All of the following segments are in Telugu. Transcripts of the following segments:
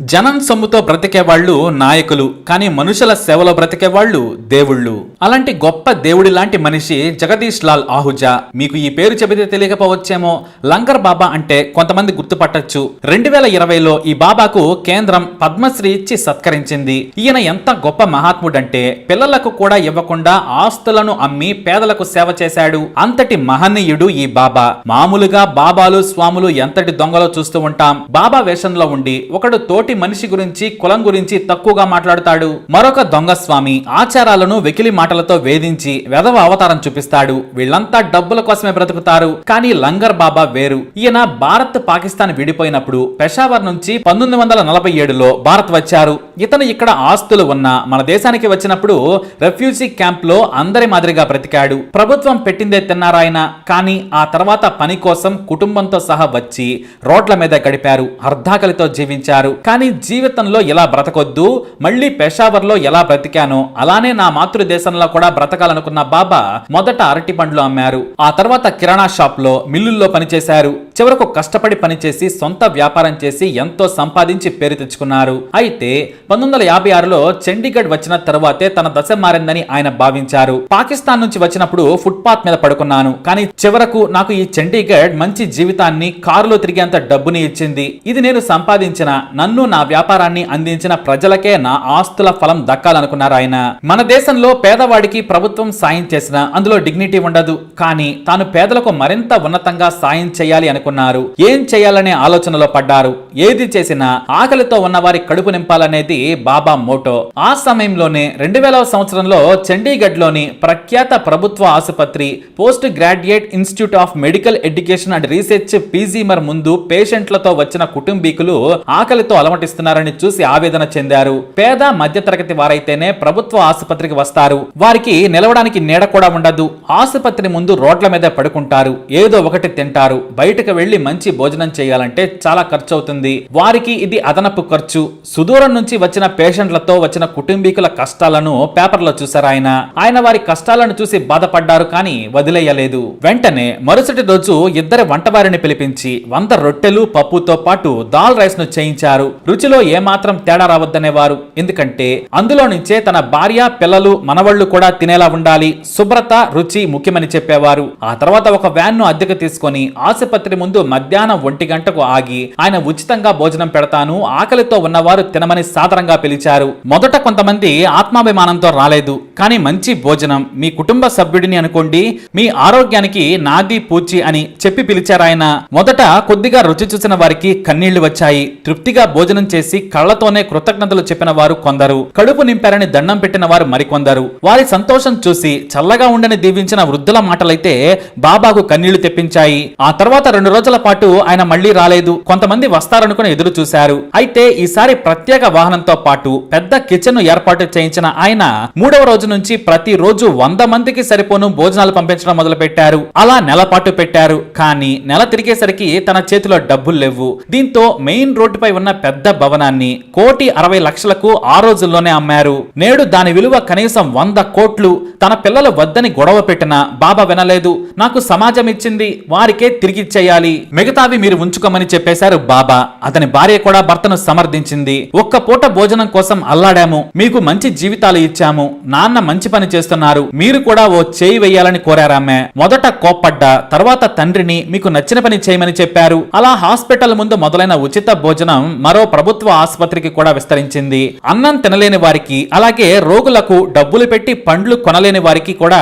జనం సొమ్ముతో బ్రతికే వాళ్ళు నాయకులు, కానీ మనుషుల సేవలో బ్రతికే వాళ్ళు దేవుళ్ళు. అలాంటి గొప్ప దేవుడి లాంటి మనిషి జగదీష్ లాల్ ఆహుజా. మీకు ఈ పేరు చెబితే తెలియకపోవచ్చేమో. లంగర్ బాబా అంటే కొంతమంది గుర్తుపట్టొచ్చు. 2020లో ఈ బాబాకు కేంద్రం పద్మశ్రీ ఇచ్చి సత్కరించింది. ఈయన ఎంత గొప్ప మహాత్ముడంటే పిల్లలకు కూడా ఇవ్వకుండా ఆస్తులను అమ్మి పేదలకు సేవ చేశాడు. అంతటి మహనీయుడు ఈ బాబా. మామూలుగా బాబాలు స్వాములు ఎంతటి దొంగలో చూస్తూ ఉంటాం. బాబా వేషంలో ఉండి ఒకడు తోటి మనిషి గురించి కులం గురించి తక్కువగా మాట్లాడుతాడు. మరొక దొంగ స్వామి ఆచారాలను వెకిలి మాటలతో వేధించి వెధవ అవతారం చూపిస్తాడు. వీళ్ళంతా డబ్బుల కోసమే బ్రతుకుతారు. కానీ లంగర్ బాబా వేరు. ఈయన భారత్ పాకిస్తాన్ విడిపోయినప్పుడు పెషావర్ నుంచి 1947లో భారత్ వచ్చారు. ఇతను ఇక్కడ ఆస్తులు ఉన్న మన దేశానికి వచ్చినప్పుడు రెఫ్యూజీ క్యాంప్ లో అందరి మాదిరిగా బ్రతికాడు. ప్రభుత్వం పెట్టిందే తిన్నారాయన. కానీ ఆ తర్వాత పని కోసం కుటుంబంతో సహా వచ్చి రోడ్ల మీద గడిపారు. అర్ధాకలితో జీవించారు. కానీ జీవితంలో ఇలా బ్రతకొద్దు, మళ్ళీ పెషావర్లో ఎలా బ్రతికానో అలానే నా మాతృదేశంలో కూడా బ్రతకాలనుకున్న బాబా మొదట అరటి పండ్లు అమ్మారు. ఆ తర్వాత కిరాణా షాప్ లో, మిల్లుల్లో పనిచేశారు. చివరకు కష్టపడి పనిచేసి సొంత వ్యాపారం చేసి ఎంతో సంపాదించి పేరు తెచ్చుకున్నారు. అయితే 1956లో చండీగఢ్ వచ్చిన తరువాతే తన దశ మారిందని ఆయన భావించారు. పాకిస్తాన్ నుంచి వచ్చినప్పుడు ఫుట్పాత్ మీద పడుకున్నాను, కానీ చివరకు నాకు ఈ చండీగఢ్ మంచి జీవితాన్ని, కారులో తిరిగేంత డబ్బుని ఇచ్చింది. ఇది నేను సంపాదించిన, నన్ను నా వ్యాపారాన్ని అందించిన ప్రజలకే నా ఆస్తుల ఫలం దక్కాలనుకున్నారు ఆయన. మన దేశంలో పేదవాడికి ప్రభుత్వం సాయం చేసినా అందులో డిగ్నిటీ ఉండదు. కానీ తాను పేదలకు మరింత ఉన్నతంగా సాయం చేయాలి అనుకున్నారు. ఏం చేయాలనే ఆలోచనలో పడ్డారు. ఏది చేసినా ఆకలితో ఉన్న వారి కడుపు నింపాలనేది బాబా మోటో. ఆ సమయంలోనే 2000వ సంవత్సరంలో చండీగఢ్ లోని ప్రఖ్యాత ప్రభుత్వ ఆసుపత్రి post graduate institute of medical education and research PGIMER ముందు పేషెంట్లతో వచ్చిన కుటుంబీకులు ఆకలితో అలమటిస్తున్నారని చూసి ఆవేదన చెందారు. పేద మధ్యతరగతి వారైతేనే ప్రభుత్వ ఆసుపత్రికి వస్తారు. వారికి నిలవడానికి నీడ కూడా ఉండదు. ఆసుపత్రి ముందు రోడ్ల మీద పడుకుంటారు. ఏదో ఒకటి తింటారు. బయటకు వెళ్లి మంచి భోజనం చేయాలంటే చాలా ఖర్చు అవుతుంది. వారికి ఇది అదనపు ఖర్చు. సుదూరం నుంచి వచ్చిన పేషెంట్లతో వచ్చిన కుటుంబీకుల కష్టాలను పేపర్లో చూశారు ఆయన. ఆయన వారి కష్టాలను చూసి బాధపడ్డారు, కానీ వదిలేయలేదు. వెంటనే మరుసటి రోజు ఇద్దరు వంటవారిని పిలిపించి 100 రొట్టెలు పప్పుతో పాటు దాల్ రైస్ ను చేయించారు. రుచిలో ఏమాత్రం తేడా రావద్దనేవారు. ఎందుకంటే అందులో నుంచే తన భార్య, పిల్లలు, మనవళ్లు కూడా తినేలా ఉండాలి. శుభ్రత, రుచి ముఖ్యమని చెప్పేవారు. ఆ తర్వాత ఒక వ్యాన్ ను అద్దెకు తీసుకొని ఆసుపత్రి ముందు మధ్యాహ్నం 1 గంటకు ఆగి ఆయన ఉచితంగా భోజనం పెడతాను, ఆకలితో ఉన్నవారు తినమని సాదరంగా పిలిచారు. మొదట కొంతమంది ఆత్మాభిమానంతో రాలేదు. కానీ మంచి భోజనం, మీ కుటుంబ సభ్యుడిని అనుకోండి, మీ ఆరోగ్యానికి నాది పూచి అని చెప్పి పిలిచారాయన. మొదట కొద్దిగా రుచి చూసిన వారికి కన్నీళ్లు వచ్చాయి. తృప్తిగా భోజనం చేసి కళ్లతోనే కృతజ్ఞతలు చెప్పిన వారు కొందరు, కడుపు నింపారని దండం పెట్టిన వారు మరికొందరు. వారి సంతోషం చూసి చల్లగా ఉండని దీవించిన వృద్ధుల మాటలైతే బాబాకు కన్నీళ్లు తెప్పించాయి. ఆ తర్వాత 2 రోజుల పాటు ఆయన మళ్లీ రాలేదు. కొంతమంది వస్తారనుకుని ఎదురు చూశారు. అయితే ఈసారి ప్రత్యేక వాహనంతో పాటు పెద్ద కిచెన్ ను ఏర్పాటు చేయించిన ఆయన 3వ రోజు నుంచి ప్రతి రోజు 100 మందికి సరిపోను భోజనాలు పంపించడం మొదలు పెట్టారు. అలా నెల పాటు పెట్టారు. కానీ నెల తిరిగేసరికి తన చేతిలో డబ్బులు లేవు. దీంతో మెయిన్ రోడ్డుపై ఉన్న పెద్ద భవనాన్ని 1,60,00,000కు ఆ రోజుల్లోనే అమ్మారు. నేడు దాని విలువ కనీసం 100 కోట్లు. తన పిల్లలు వద్దని గొడవ పెట్టినా బాబా వినలేదు. నాకు సమాజం ఇచ్చింది, వారికే తిరిగిచ్చేయాలి, మిగతావి మీరు ఉంచుకోమని చెప్పేశారు బాబా. అతని భార్య కూడా భర్తను సమర్థించింది. ఒక్క పూట భోజనం కోసం అల్లాడాము, మీకు మంచి జీవితాలు ఇచ్చాము, నాన్న మంచి పని చేస్తున్నారు, మీరు కూడా ఓ చేయి వేయాలని కోరారామె. మొదట కోప్పడ్డా, తర్వాత తండ్రిని మీకు నచ్చిన పని చేయమని చెప్పారు. అలా హాస్పిటల్ ముందు మొదలైన ఉచిత భోజనం మరో ప్రభుత్వ ఆసుపత్రికి కూడా విస్తరించింది. అన్నం తినలేని వారికి, అలాగే రోగులకు డబ్బులు పెట్టి పండ్లు కొనలేని వారికి కూడా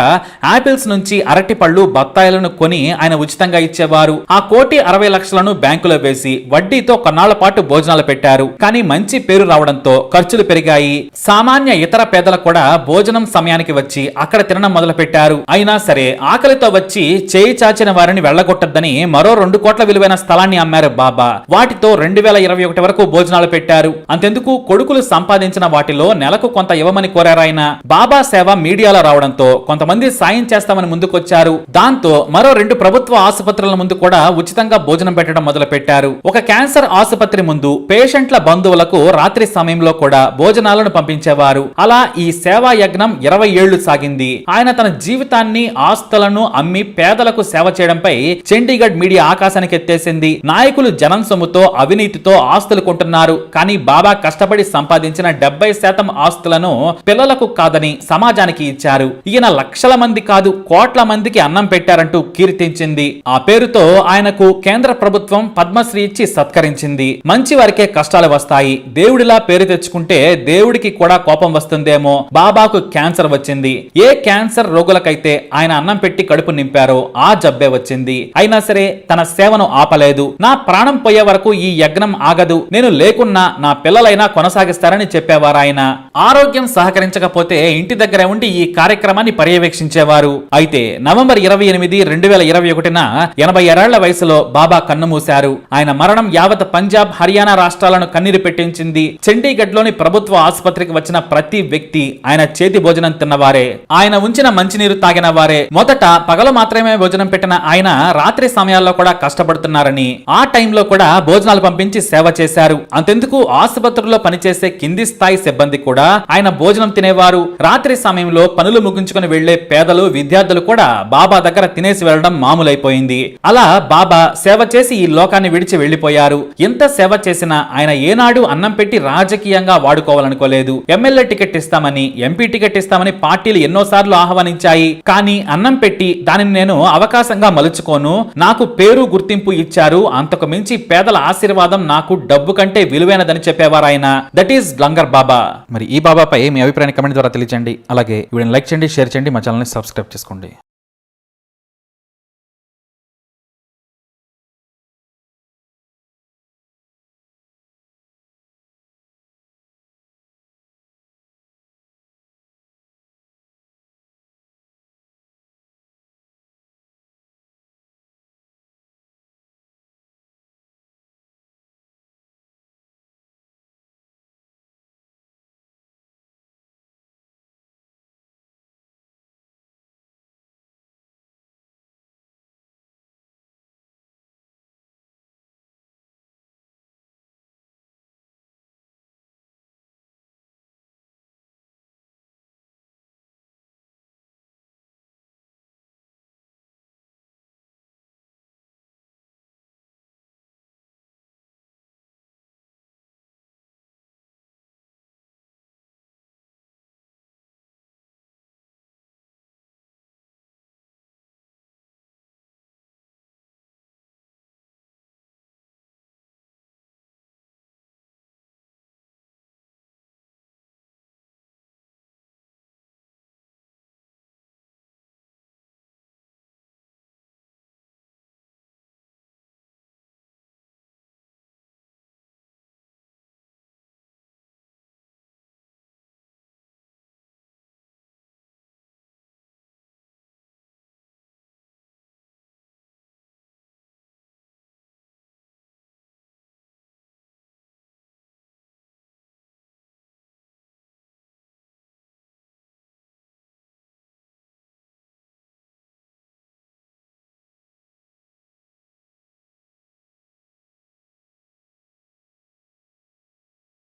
ఆపిల్స్ నుంచి అరటి పళ్ళు, బత్తాయిలను కొని ఆయన ఉచితంగా ఇచ్చేవారు. ఆ 1,60,00,000ను బ్యాంకులో వేసి వడ్డీతో కొన్నాళ్ల పాటు భోజనాలు పెట్టారు. కానీ మంచి పేరు రావడంతో ఖర్చులు పెరిగాయి. సామాన్య ఇతర పేదలు కూడా భోజనం సమయానికి వచ్చి అక్కడ తినడం మొదలు పెట్టారు. అయినా సరే ఆకలితో వచ్చి చేయి చాచిన వారిని వెళ్లగొట్టద్దని మరో 2 కోట్ల విలువైన స్థలాన్ని అమ్మారు బాబా. వాటితో 2021 వరకు భోజనాలు పెట్టారు. అంతెందుకు కొడుకులు సంపాదించిన వాటిలో నెలకు కొంత ఇవ్వమని కోరారాయన. బాబా సేవ మీడియాలో రావడంతో కొంతమంది సాయం చేస్తామని ముందుకొచ్చారు. దాంతో మరో 2 ప్రభుత్వ ఆసుపత్రుల ముందు కూడా ఉచితంగా భోజనం పెట్టడం మొదలు పెట్టారు. ఒక క్యాన్సర్ ఆసుపత్రి ముందు పేషెంట్ల బంధువులకు రాత్రి సమయంలో కూడా భోజనాలను పంపించేవారు. అలా ఈ సేవా యజ్ఞం 20 ఏళ్లు సాగింది. ఆయన తన జీవితాన్ని, ఆస్తులను అమ్మి పేదలకు సేవ చేయడంపై చండీగఢ్ మీడియా ఆకాశానికి ఎత్తేసింది. నాయకులు జనం సొమ్ముతో, అవినీతితో ఆస్తులు కొంటున్నారు, కానీ బాబా కష్టపడి సంపాదించిన 70% ఆస్తులను పిల్లలకు కాదని సమాజానికి ఇచ్చారు. ఈయన లక్షల మంది కాదు, కోట్ల మందికి అన్నం పెట్టారంటూ కీర్తించింది. ఆ పేరుతో ఆయనకు కేంద్ర ప్రభుత్వం పద్మశ్రీ ఇచ్చి సత్కరించింది. మంచి వారికే కష్టాలు వస్తాయి, దేవుడిలా పేరు తెచ్చుకుంటే దేవుడికి కూడా కోపం వస్తుందేమో. బాబాకు క్యాన్సర్ వచ్చింది. ఏ క్యాన్సర్ రోగులకైతే ఆయన అన్నం పెట్టి కడుపు నింపారో ఆ జబ్బే వచ్చింది. అయినా సరే తన సేవను ఆపలేదు. నా ప్రాణం పోయే వరకు ఈ యజ్ఞం ఆగదు, నేను లేకున్నా నా పిల్లలైనా కొనసాగిస్తారని చెప్పేవారు ఆయన. ఆరోగ్యం సహకరించకపోతే ఇంటి దగ్గర ఉండి ఈ కార్యక్రమాన్ని పర్యవేక్షించేవారు. అయితే నవంబర్ 28, 2021న 86 వయసులో బాబా కన్నుమూశారు. ఆయన మరణం యావత్ పంజాబ్, హర్యానా రాష్ట్రాలను కన్నీరు పెట్టించింది. చండీగఢ్ లోని ప్రభుత్వ ఆసుపత్రికి వచ్చిన ప్రతి వ్యక్తి ఆయన చేతి భోజనం తిన్నవారే, ఆయన ఉంచిన మంచినీరు తాగిన వారే. మొదట పగలు మాత్రమే భోజనం పెట్టిన ఆయన రాత్రి సమయాల్లో కూడా కష్టపడుతున్నారని, ఆ టైంలో కూడా భోజనాలు పంపించి సేవ చేశారు. అంతెందుకు ఆసుపత్రుల్లో పనిచేసే కింది స్థాయి సిబ్బంది కూడా ఆయన భోజనం తినేవారు. రాత్రి సమయంలో పనులు ముగించుకుని వెళ్లే పేదలు, విద్యార్థులు కూడా బాబా దగ్గర తినేసి వెళ్లడం మామూలైపోయింది. అలా బాబా సేవ చేసి ఈ లోకాన్ని విడిచి వెళ్లిపోయారు. ఎంత సేవ చేసినా ఆయన ఏనాడు అన్నం పెట్టి రాజకీయంగా వాడుకోవాలనుకోలేదు. ఎమ్మెల్యే టికెట్ ఇస్తామని, ఎంపీ టికెట్ ఇస్తామని పార్టీలు ఎన్నోసార్లు ఆహ్వానించాయి. కానీ అన్నం పెట్టి దానిని నేను అవకాశంగా మలుచుకోను, నాకు పేరు గుర్తింపు ఇచ్చారు, అంతకు మించి పేదల ఆశీర్వాదం నాకు డబ్బు కంటే విలువైనదని చెప్పేవారు ఆయన. దట్ ఈస్ లంగర్ బాబా. మరి ఈ బాబాపై మీ అభిప్రాయాన్ని కమెంట్ ద్వారా తెలియజేయండి. అలాగే వీడియోని లైక్ చేయండి, షేర్ చేయండి, మా ఛానల్ని సబ్స్క్రైబ్ చేసుకోండి.